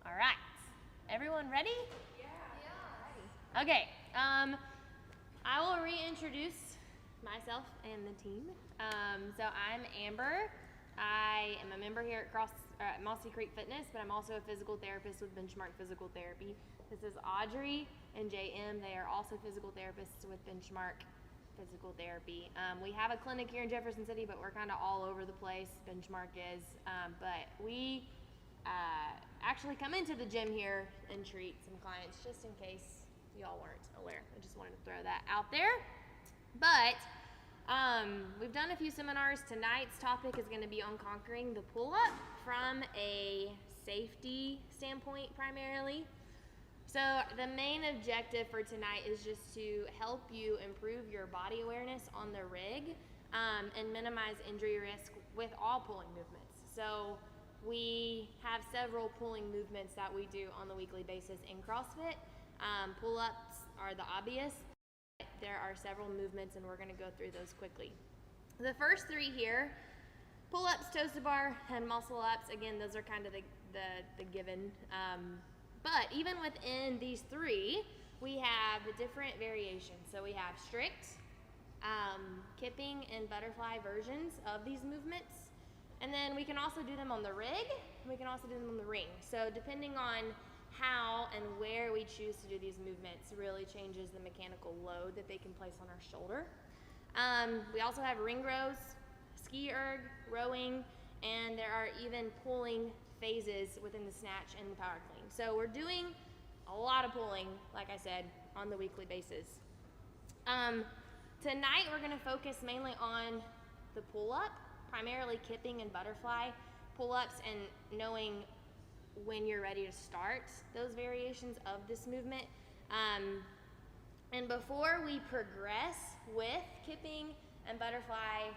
All right. Everyone ready? Yeah. Okay. I will reintroduce myself and the team. So I'm Amber. I am a member here at Mossy Creek Fitness, but I'm also a physical therapist with Benchmark Physical Therapy. This is Audrey and JM. They are also physical therapists with Benchmark Physical Therapy. We have a clinic here in Jefferson City, but we're kind of all over the place. Benchmark is, but we actually come into the gym here and treat some clients, just in case y'all weren't aware. I just wanted to throw that out there. But we've done a few seminars. Tonight's topic is going to be on conquering the pull-up from a safety standpoint primarily. So the main objective for tonight is just to help you improve your body awareness on the rig and minimize injury risk with all pulling movements. So we have several pulling movements that we do on the weekly basis in CrossFit. Pull-ups are the obvious. There are several movements, and we're going to go through those quickly. The first three here, pull-ups, toes to bar, and muscle-ups. Again, those are kind of the given. But even within these three, we have the different variations. So we have strict, kipping, and butterfly versions of these movements. And then we can also do them on the rig, and we can also do them on the ring. So depending on how and where we choose to do these movements really changes the mechanical load that they can place on our shoulder. We also have ring rows, ski erg, rowing, and there are even pulling phases within the snatch and the power clean. So we're doing a lot of pulling, like I said, on the weekly basis. Tonight we're going to focus mainly on the pull-up, primarily kipping and butterfly pull-ups, and knowing when you're ready to start those variations of this movement. And before we progress with kipping and butterfly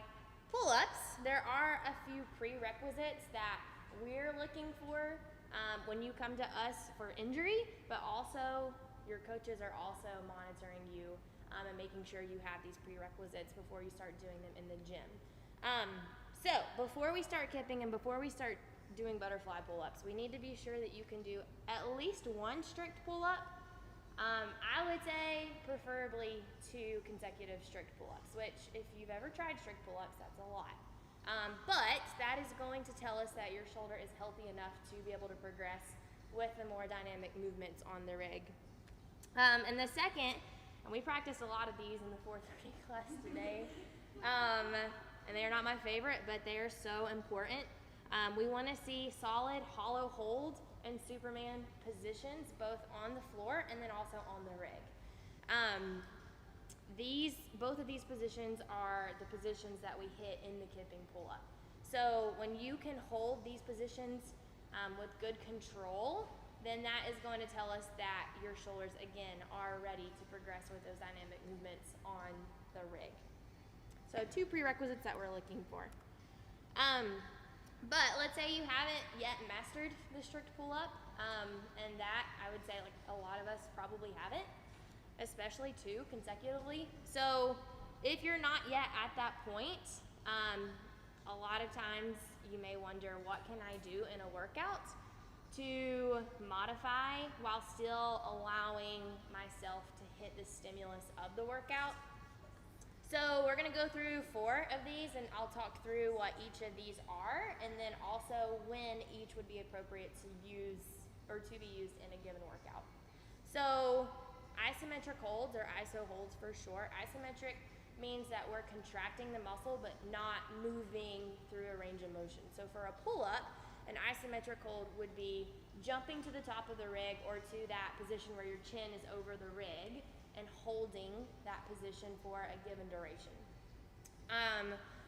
pull-ups, there are a few prerequisites that we're looking for when you come to us for injury, but also your coaches are also monitoring you and making sure you have these prerequisites before you start doing them in the gym. So before we start kipping and before we start doing butterfly pull-ups, we need to be sure that you can do at least one strict pull-up. I would say preferably 2 consecutive strict pull-ups, which if you've ever tried strict pull-ups, that's a lot. But that is going to tell us that your shoulder is healthy enough to be able to progress with the more dynamic movements on the rig. And the second, and we practiced a lot of these in the 4:30 class today, and they are not my favorite, but they are so important. We want to see solid hollow hold and Superman positions both on the floor and then also on the rig. Both of these positions are the positions that we hit in the kipping pull-up. So when you can hold these positions with good control, then that is going to tell us that your shoulders, again, are ready to progress with those dynamic movements on the rig. So 2 prerequisites that we're looking for. But let's say you haven't yet mastered the strict pull-up, and that I would say like a lot of us probably haven't, especially 2 consecutively. So if you're not yet at that point, a lot of times you may wonder, what can I do in a workout to modify while still allowing myself to hit the stimulus of the workout? So we're going to go through 4 of these, and I'll talk through what each of these are, and then also when each would be appropriate to use or to be used in a given workout. So isometric holds, or ISO holds for short. Isometric means that we're contracting the muscle but not moving through a range of motion. So for a pull-up, an isometric hold would be jumping to the top of the rig or to that position where your chin is over the rig and holding that position for a given duration.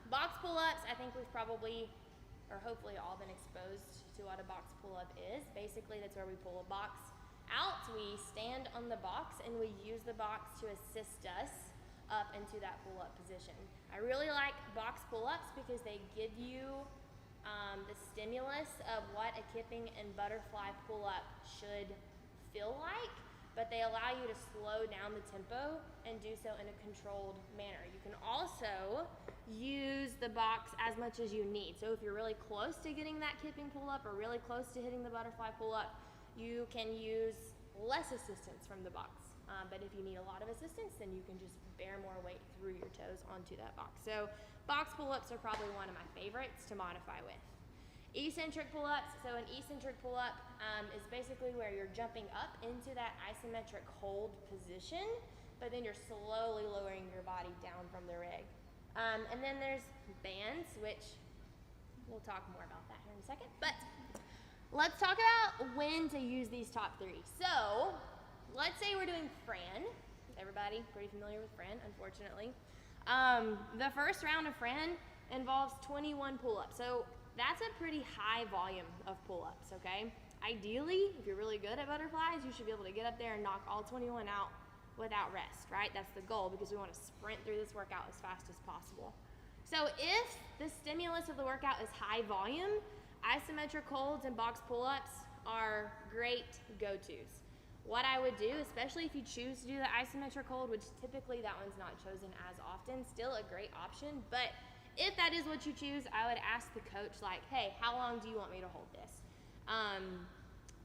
Box pull-ups, I think we've probably, or hopefully all been exposed to what a box pull-up is. Basically, that's where we pull a box out, we stand on the box, and we use the box to assist us up into that pull-up position. I really like box pull-ups because they give you the stimulus of what a kipping and butterfly pull-up should feel like, but they allow you to slow down the tempo and do so in a controlled manner. You can also use the box as much as you need. So if you're really close to getting that kipping pull-up or really close to hitting the butterfly pull-up, you can use less assistance from the box. But if you need a lot of assistance, then you can just bear more weight through your toes onto that box. So box pull-ups are probably one of my favorites to modify with. Eccentric pull-ups, so an eccentric pull-up is basically where you're jumping up into that isometric hold position, but then you're slowly lowering your body down from the rig. And then there's bands, which we'll talk more about that here in a second. But let's talk about when to use these top three. So let's say we're doing Fran. Everybody pretty familiar with Fran, unfortunately. The first round of Fran involves 21 pull-ups. So that's a pretty high volume of pull-ups, okay? Ideally, if you're really good at butterflies, you should be able to get up there and knock all 21 out without rest, right? That's the goal, because we want to sprint through this workout as fast as possible. So if the stimulus of the workout is high volume, isometric holds and box pull-ups are great go-tos. What I would do, especially if you choose to do the isometric hold, which typically that one's not chosen as often, still a great option, but if that is what you choose, I would ask the coach, like, hey, how long do you want me to hold this?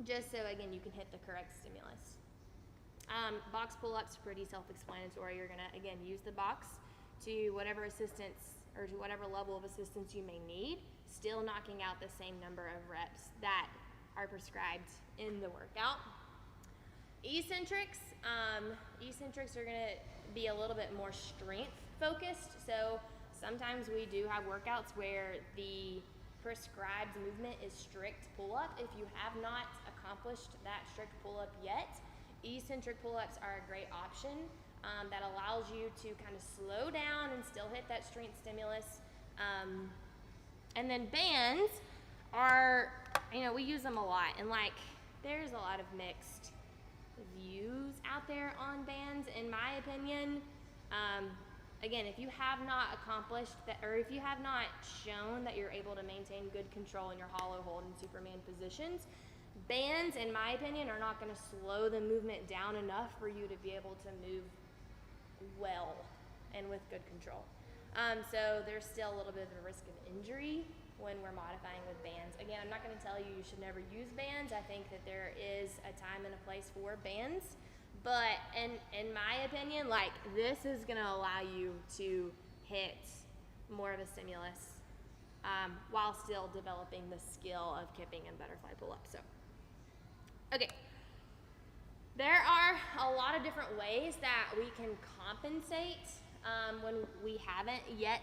Just so, again, you can hit the correct stimulus. Box pull-ups, pretty self-explanatory. You're gonna, again, use the box to whatever assistance or to whatever level of assistance you may need, still knocking out the same number of reps that are prescribed in the workout. Eccentrics, eccentrics are gonna be a little bit more strength focused. So sometimes we do have workouts where the prescribed movement is strict pull-up. If you have not accomplished that strict pull-up yet, eccentric pull-ups are a great option that allows you to kind of slow down and still hit that strength stimulus. And then bands are, we use them a lot, and like there's a lot of mixed views out there on bands, in my opinion. Again, if you have not accomplished that, or if you have not shown that you're able to maintain good control in your hollow hold and Superman positions, bands, in my opinion, are not going to slow the movement down enough for you to be able to move well and with good control. So there's still a little bit of a risk of injury when we're modifying with bands. Again, I'm not going to tell you you should never use bands. I think that there is a time and a place for bands. But in my opinion, like, this is going to allow you to hit more of a stimulus while still developing the skill of kipping and butterfly pull-up. So, okay. There are a lot of different ways that we can compensate when we haven't yet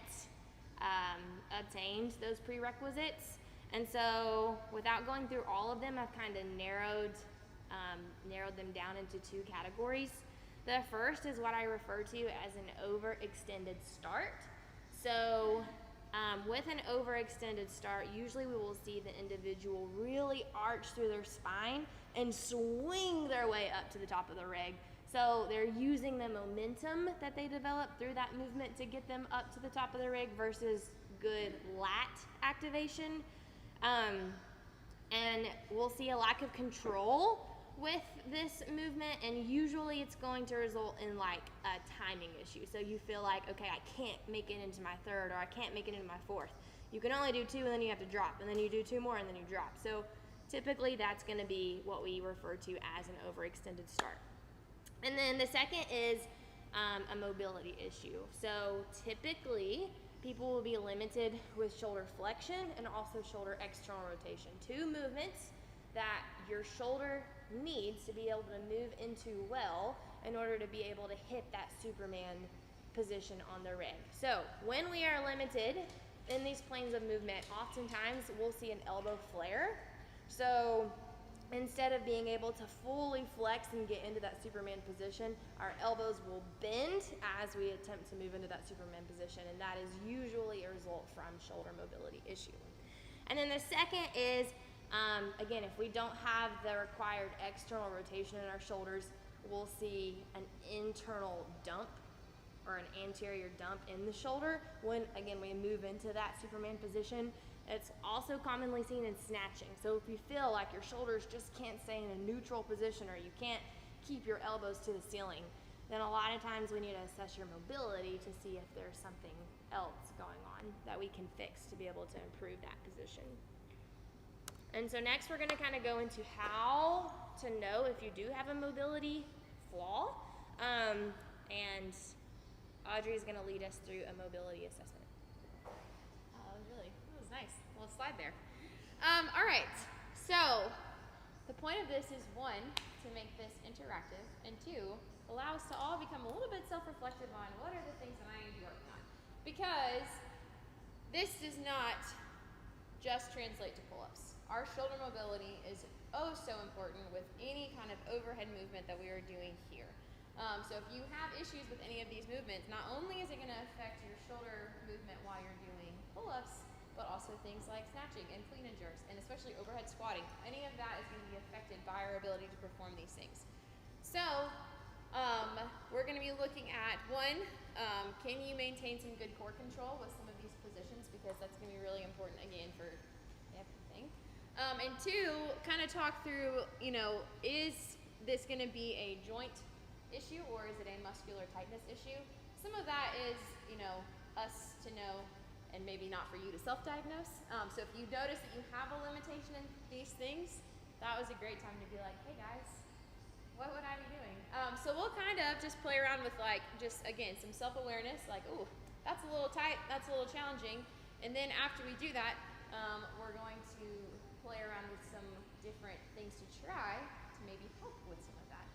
obtained those prerequisites. And so without going through all of them, I've kind of narrowed them down into two categories. The first is what I refer to as an overextended start. So with an overextended start, usually we will see the individual really arch through their spine and swing their way up to the top of the rig. So they're using the momentum that they develop through that movement to get them up to the top of the rig versus good lat activation. And we'll see a lack of control with this movement, and usually it's going to result in like a timing issue. So you feel like, okay, I can't make it into my third, or I can't make it into my fourth. You can only do two, and then you have to drop, and then you do two more, and then you drop. So typically that's going to be what we refer to as an overextended start. And then the second is a mobility issue. So typically people will be limited with shoulder flexion and also shoulder external rotation, two movements that your shoulder needs to be able to move into well in order to be able to hit that Superman position on the rig. So when we are limited in these planes of movement, oftentimes we'll see an elbow flare. So instead of being able to fully flex and get into that Superman position, our elbows will bend as we attempt to move into that Superman position, and that is usually a result from shoulder mobility issue. And then the second is, again, if we don't have the required external rotation in our shoulders, we'll see an internal dump or an anterior dump in the shoulder when, again, we move into that Superman position. It's also commonly seen in snatching. So if you feel like your shoulders just can't stay in a neutral position, or you can't keep your elbows to the ceiling, then a lot of times we need to assess your mobility to see if there's something else going on that we can fix to be able to improve that position. And so next we're gonna kind of go into how to know if you do have a mobility flaw. And Audrey is gonna lead us through a mobility assessment. That was nice. A little slide there. All right, so the point of this is, one, to make this interactive, and two, allow us to all become a little bit self-reflective on what are the things that I need to be working on. Because this does not just translate to pull-ups. Our shoulder mobility is oh so important with any kind of overhead movement that we are doing here. So if you have issues with any of these movements, not only is it going to affect your shoulder movement while you're doing pull-ups, but also things like snatching and clean and jerks, and especially overhead squatting. Any of that is going to be affected by our ability to perform these things. So we're going to be looking at, one, can you maintain some good core control with some of these positions, because that's going to be really important, again, for everything. And two, kind of talk through, is this going to be a joint issue or is it a muscular tightness issue? Some of that is, us to know, and maybe not for you to self-diagnose. So if you notice that you have a limitation in these things, that was a great time to be like, hey guys, what would I be doing? So we'll kind of just play around with again, some self-awareness, like, ooh, that's a little tight, that's a little challenging. And then after we do that, we're going to play around with some different things to try to maybe help with some of that.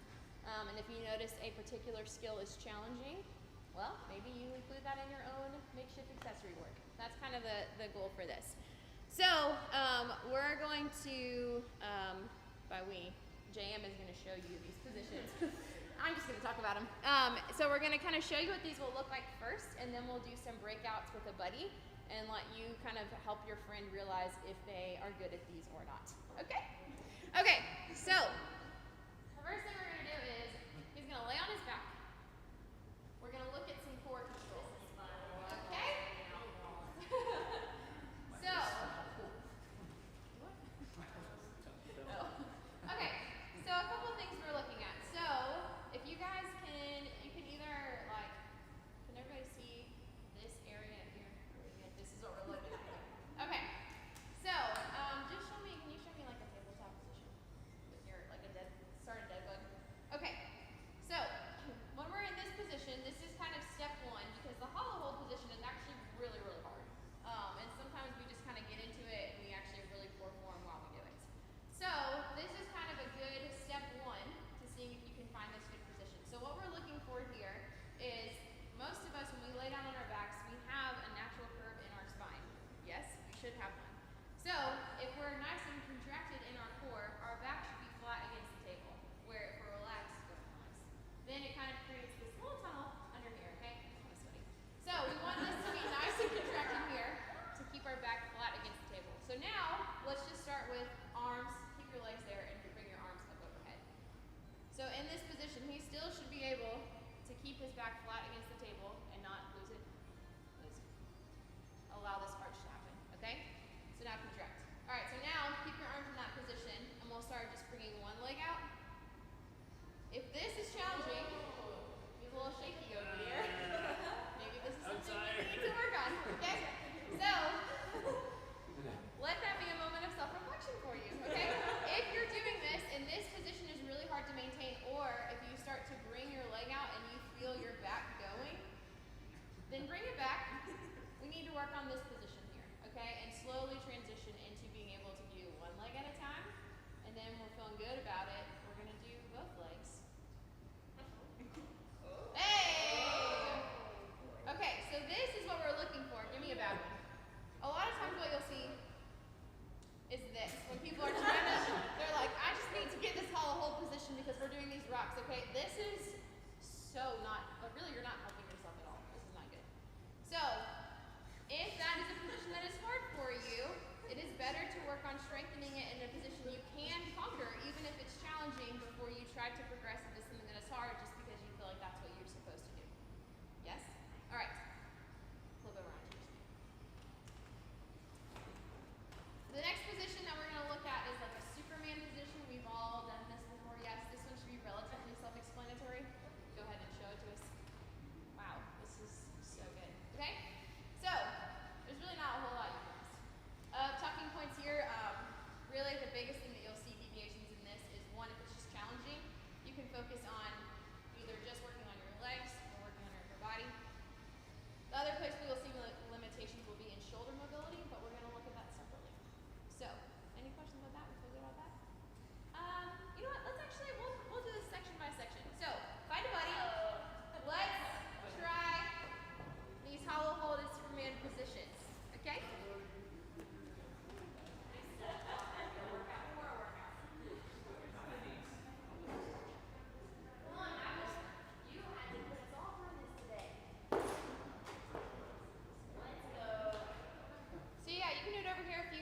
And if you notice a particular skill is challenging, well, maybe you include that in your own makeshift accessory work. That's kind of the goal for this. So we're going to, by we, JM is going to show you these positions. I'm just going to talk about them. So we're going to kind of show you what these will look like first, and then we'll do some breakouts with a buddy and let you kind of help your friend realize if they are good at these or not. Okay? Okay, so the first thing we're going to do is he's going to lay on his back. We're going to look at some core control. Okay? So, okay, so a couple things we're looking at. So, if you guys you can either can everybody see this area here? This is what we're looking at. Okay, so just can you show me like a tabletop position with your start a dead bug? Okay, so when we're in this position, this is kind of step one, because the hollow hold position is actually really, really hard. And sometimes we just kind of get into it and we actually really poor form while we do it. So this is kind of a good step one to seeing if you can find this good position. So what we're looking for here is, most of us, when we lay down on our backs, we have a natural curve in our spine. Yes, we should have one. So if we're nice and contracted in our core, our back should be flat against the table, where if we're relaxed, then it kind of creates this little tunnel under here, okay? Kind of sweaty. So we want this to be nice and contracted here to keep our back flat against the table. So now, let's just start with arms. Keep your legs there and bring your arms up overhead. So in this position, he still should be able to keep his back flat against the table and not lose it. Allow this arch to happen, okay? So now contract. All right, so now keep your arms in that position, and we'll start just bringing one leg out. If this is challenging, he's a little shaky over here. Maybe this is something we need to work on, okay? So, let that be a moment of self-reflection for you, okay? If you're doing this and this position is really hard to maintain, or if you start to bring your leg out and you feel your back going,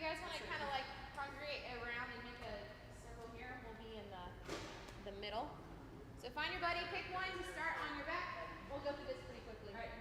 guys want to kind of like congregate around and make a circle here, we'll be in the middle. So find your buddy, pick one to start on your back. We'll go through this pretty quickly. All right.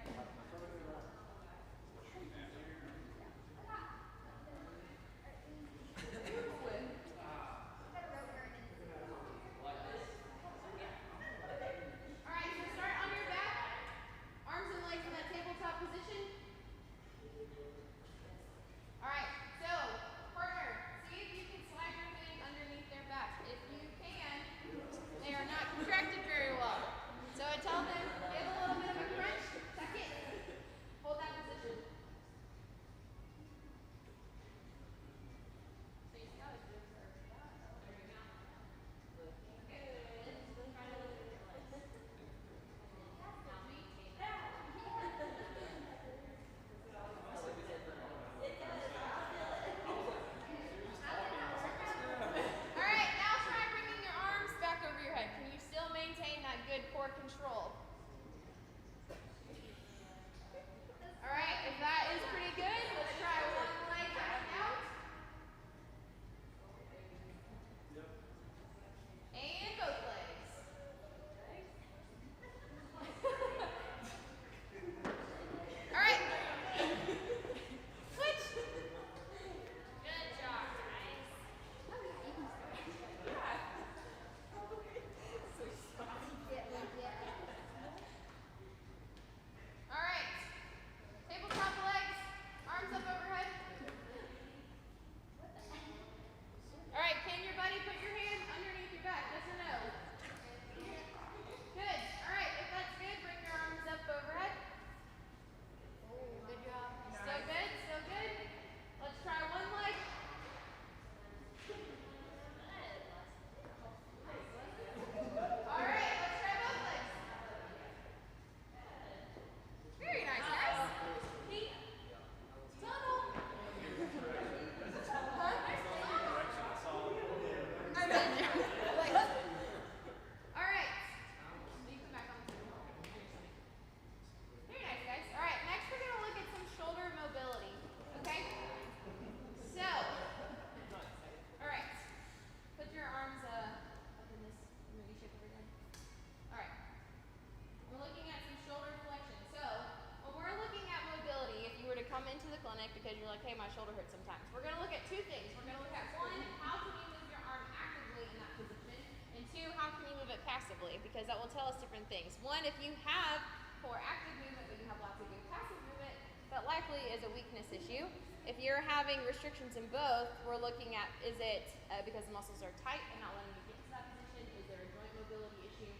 Because you're like, hey, my shoulder hurts sometimes. We're going to look at two things. We're going to look at one, how can you move your arm actively in that position? And two, how can you move it passively? Because that will tell us different things. One, if you have poor active movement, but you have lots of good passive movement, that likely is a weakness issue. If you're having restrictions in both, we're looking at, is it because the muscles are tight and not letting you get to that position? Is there a joint mobility issue?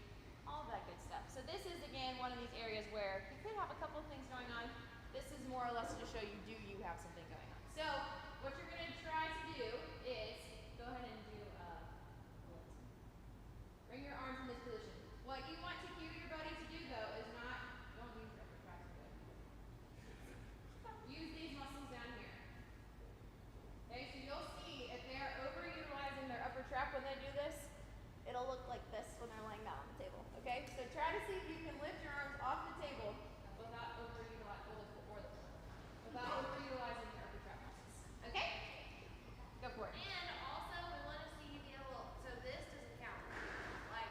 All of that good stuff. So this is, again, one of these areas where you could have a couple of things going on. This is more or less to show you, do you have something going on? So what you're going to try to do is go ahead and do, bring your arms in this position. What you want to cue your buddy to do, though, is not, don't use your upper tricep. Use these muscles down here. Okay, so you'll see if they're overutilizing their upper trap when they do this, it'll look like this when they're laying down on the table. Okay, so try to see if you can lift your arms off the table without overutilizing your upper trap muscles. Okay? Go for it. And also, we want to see you be able, so this doesn't count. Like,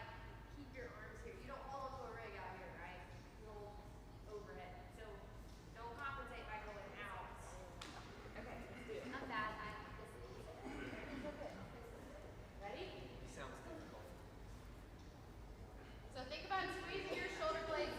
keep your arms here. You don't hold onto a rig out here, right? You hold overhead. So, don't compensate by going out. Okay, let's do it. Not bad. Ready? Sounds difficult. So think about squeezing your shoulder blades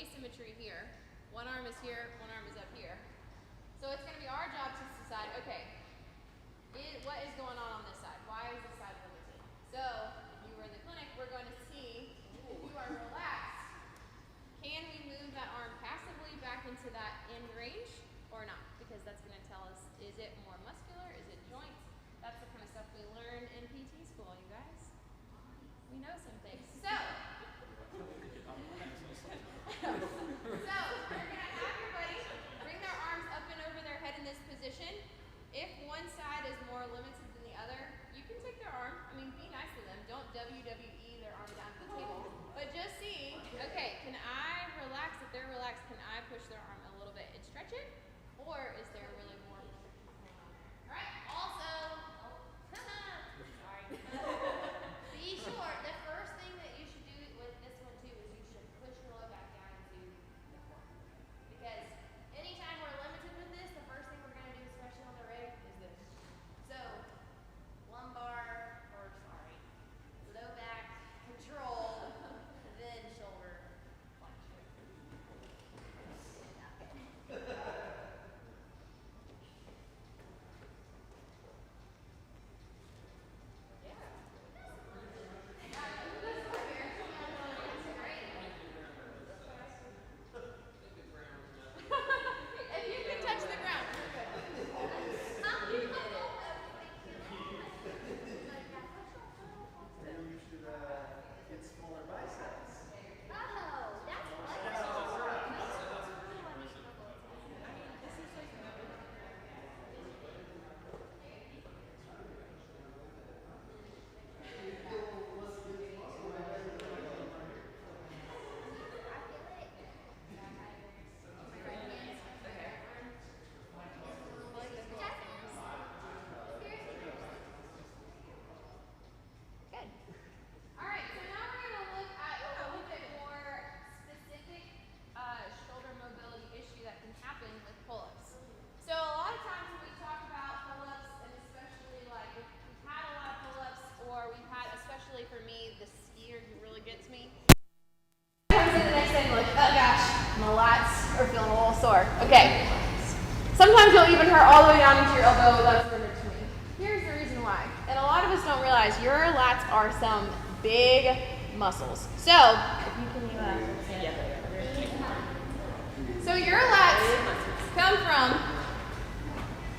asymmetry here. One arm is here, one arm is up here. So it's going to be our job to decide, okay, what is going on this side? Why is this side limited? So if you were in the clinic, we're going to see if you are relaxed, can we move that arm passively back into that end range or not? Because that's going to tell us, is it more muscular? Is it joints? That's the kind of stuff we learn in PT school, you guys. We know some things. So we're going to have your buddy bring their arms up and over their head in this position. If one side is more limited than the other, you can take their arm. I mean, be nice to them. Don't WWE their arm down to the table. But just see, okay, can I relax? If they're relaxed, can I push their arm a little bit and stretch it? Or is there really more? All right, also, sorry. Be sure, the first thing that you should do with this one too is you should push your low back down into the floor. Because anytime we're limited with this, the first thing we're going to do, especially on the rig, is this. So, low back control, then shoulder flexion. If you can touch the ground, you're good. Maybe you should get smaller biceps. Good. All right, so now we're going to look at a little bit more specific shoulder mobility issue that can happen with pull-ups. So a lot of times when we talk about pull-ups, and especially like if we've had a lot of pull-ups, or we've had, especially for me, the skier who really gets me. Comes in the next day and like, oh gosh, my lats are feeling a little sore. Okay. Sometimes you'll even hurt all the way down into your elbow. That's what hurts me. Here's the reason why. And a lot of us don't realize your lats are some big muscles. So, if you can so your lats come from,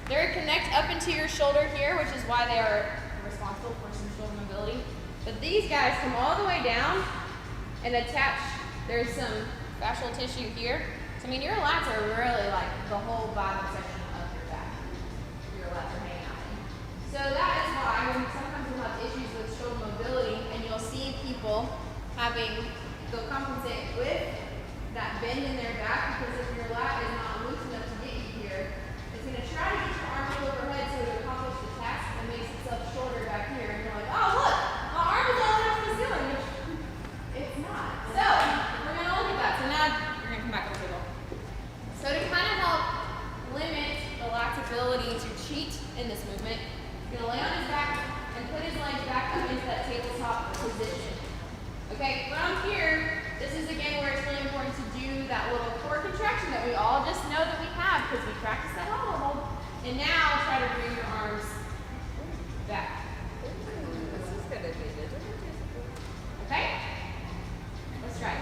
they connect up into your shoulder here, which is why they are responsible for some shoulder mobility. But these guys come all the way down and attach, there's some fascial tissue here. So, I mean, your lats are really like the whole bottom section of your back. Your lats are hanging out. So that is why when sometimes you'll have issues with shoulder mobility, and you'll see people they'll compensate with that bend in their back, because if your lat is not loose enough to get you here, it's going to try to get your arm overhead so it accomplishes the task and makes itself shorter back here. And you're like, oh look, my arm is all the way up to the ceiling, which it's not. So we're going to look at that. So now you're going to come back to the table. So to kind of help limit the lat's ability to cheat in this movement, he's going to lay on his back and put his legs back up into that tabletop position. Okay, from here, this is again where it's really important to do that little core contraction that we all just know that we have because we practice that hollow hold. And now try to bring your arms back. This is gonna be good. Okay? Let's try it.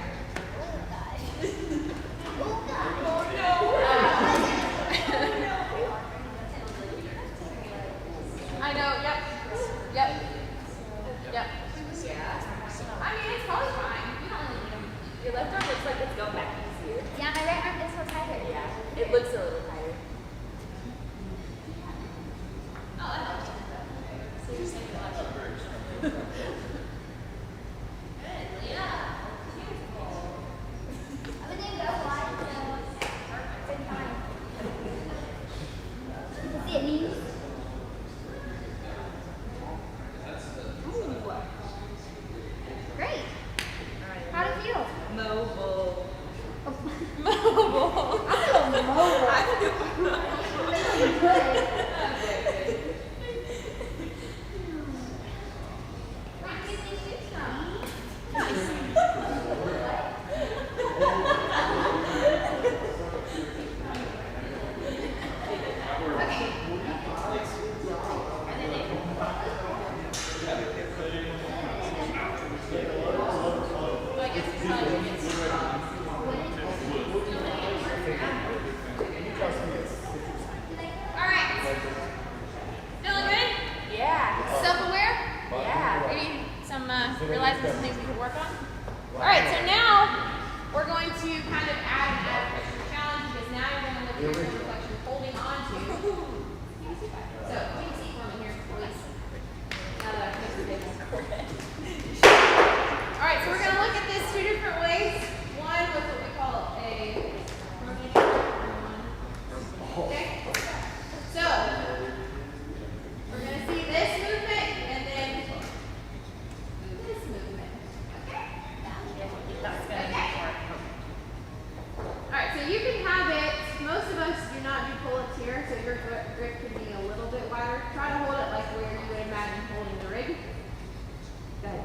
I know, yep. Yep. Yep. Yeah. I mean, it's probably fine. You don't really need them. Your left arm looks like it's going back easier. Yeah, my right arm is so tighter. Yeah. It looks a little tighter. Oh, that helps. So you're saying that. Good, Leah. Beautiful. I was going to go wide, so it's been fine. See it means? Great. How do you feel? Mobile. Mobile. I feel mobile. I some things we can work on. All right, so now we're going to kind of add an added pressure challenge because now you're going to look at your reflection holding on to. So take a seat for me here, please. Now that I've fixed the table. All right, so we're going to look at this two different ways. One with what we call a okay. So we're going to see this movement and then this movement. Okay. That's gonna be hard. All right, so you can have it. Most of us do not do pull-ups here, so your grip can be a little bit wider. Try to hold it like where you would imagine holding the rig. Go ahead.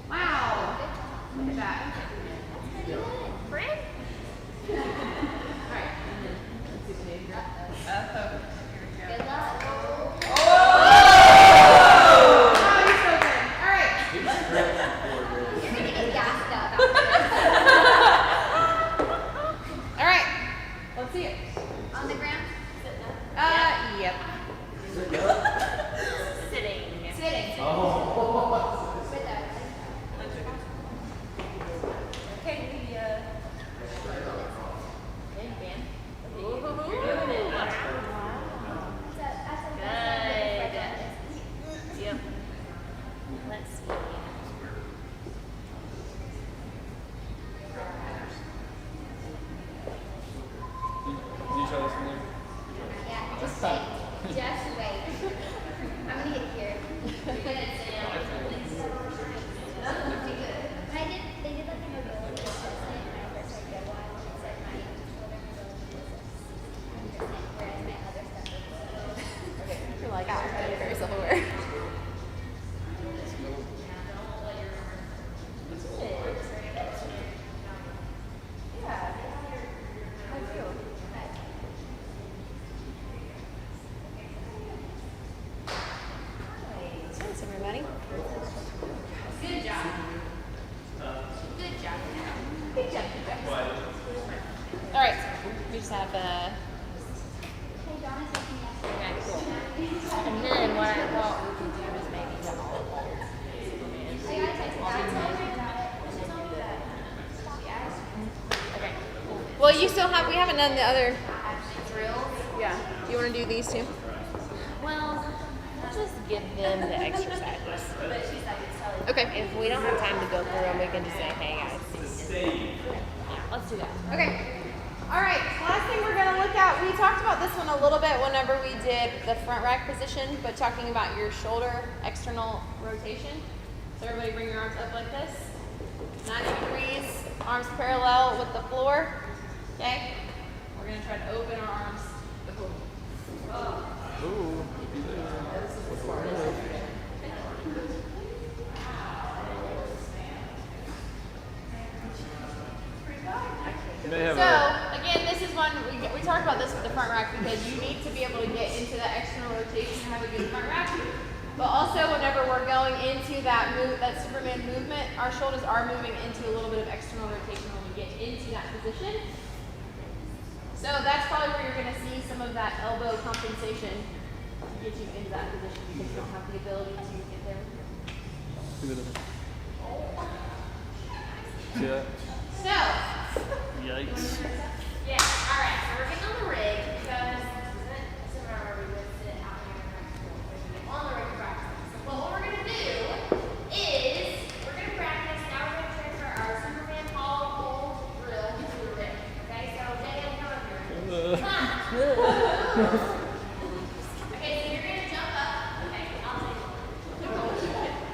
Wow. Look at that. Friend? All right. And then let's see the name here. Good luck. Oh, you're so good. All right. You're gonna get gassed up. All right. Let's see it. On the ground? Yep. Sitting. Sitting. With that. Okay, Lydia. Hey, man. You're doing it. Yep. Let's see. Did you try this one? Yeah, just wait. Just wait. I'm gonna get here. You're good, Sam. They did like a mobility assessment when I first started go wild. It said my shoulder mobility was 100%, whereas my other stuff was Okay. You're like, you're very self-aware. Thanks, everybody. Good job. Good job. Good job. All right. We just have Hey, Donna's looking at you. okay, cool. And then what I thought we could do is maybe the olive holds. I gotta text her. Tell her about it. She told me that. She asked me. Okay. Cool. Well, you still have. We haven't done the other. Drills. Yeah. You want to do these two? Well, just give them the exercises. But she's like, it's totally Okay. If we don't have time to go through them, we can just say, hey guys. Let's do that. Okay. All right. Last thing we're gonna look at. We talked about this one a little bit whenever we did the front rack position, but talking about your shoulder external rotation. So everybody, bring your arms up like this. 90 degrees. Arms parallel with the floor. Okay. We're gonna try to open our arms. You may have So again, this is one we talked about this with the front rack because you need to be able to get into that external rotation to have a good front rack. But also, whenever we're going into that Superman movement, our shoulders are moving into a little bit of external rotation when we get into that position. So that's probably where you're going to see some of that elbow compensation to get you into that position because you don't have the ability to get there. See that? So. Yikes. Yeah, all right, so we're getting on the rig because somewhere where we would sit out here on the rig practice. So what we're going to do is we're going to practice, now we're going to transfer our Superman hollow hold drill to the rig. Okay, so Jay, come up here. Come on. Okay, so you're going to jump up. Okay, I'll take it.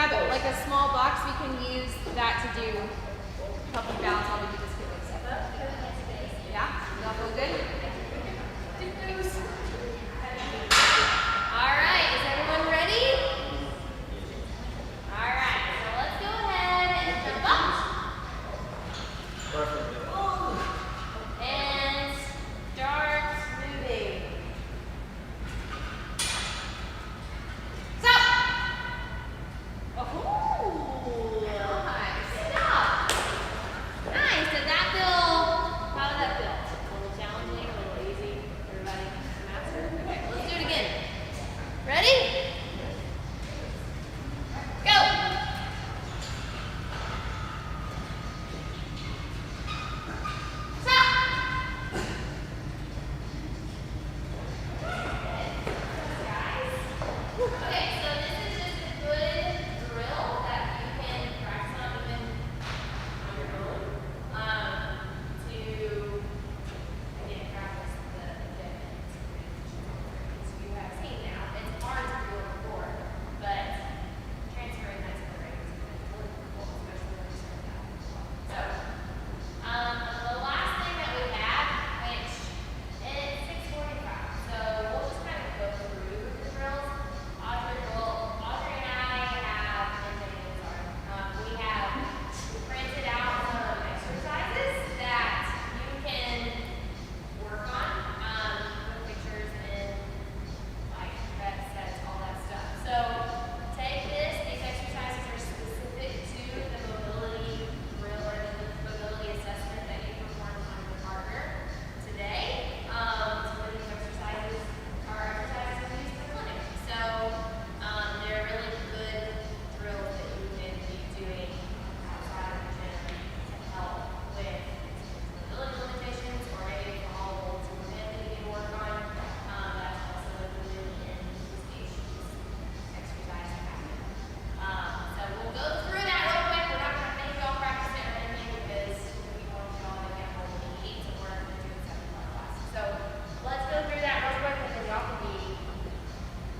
have like a small box, we can use that to do help you balance while we do this quickly. Yeah? You all feel good? All right, is everyone ready? All right, so let's go ahead and jump up. And start moving. Stop. Oh, nice. Stop. Nice. Did that feel? How did that feel? A little challenging, a little easy. Everybody master? Okay, let's do it again. Ready? Go. Stop. Okay, so this is just a good drill that you can practice on even on your own to, again, practice the you have seen now. It's hard to do it before, but transferring that to the grade is really cool, especially when you start out. So, the last thing that we have, which it's 6:45, so we'll just kind of go through the drills. Audrey and I have, we have printed out some exercises that you can work on with pictures and like reps, sets, all that stuff. So take this. These exercises are specific to the mobility drill or the mobility assessment that you performed on your partner today. Some of these exercises are exercises we use in the clinic. So they're really good drills that you can be doing outside of the gym to help with mobility limitations or maybe all holds and movement that you can work on. That's also included in these exercise packet. So we'll go through that real quick. We're not going to make y'all practice it or anything because we want y'all to get what we need to work and do the 7-part class. So let's go through that real quick and then y'all can be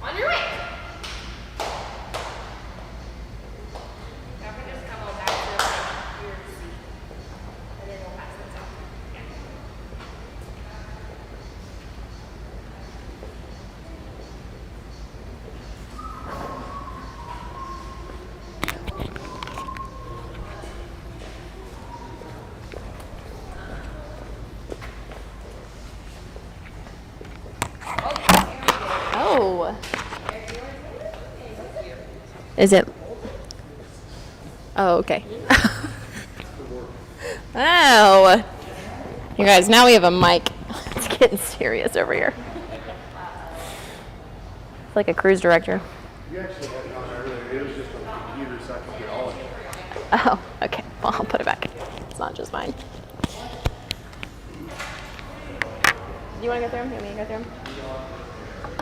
on your way. Y'all can just come on back to your seat and then we'll pass this out. Yeah. Oh. Is it? Oh, okay. Oh. You guys, now we have a mic. It's getting serious over here. It's like a cruise director. You actually had it on earlier. It was just on the computer, so I could get all of it. Oh, okay. Well, I'll put it back. It's not just mine. Do you want to go through them? You want me to go through them?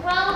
Well,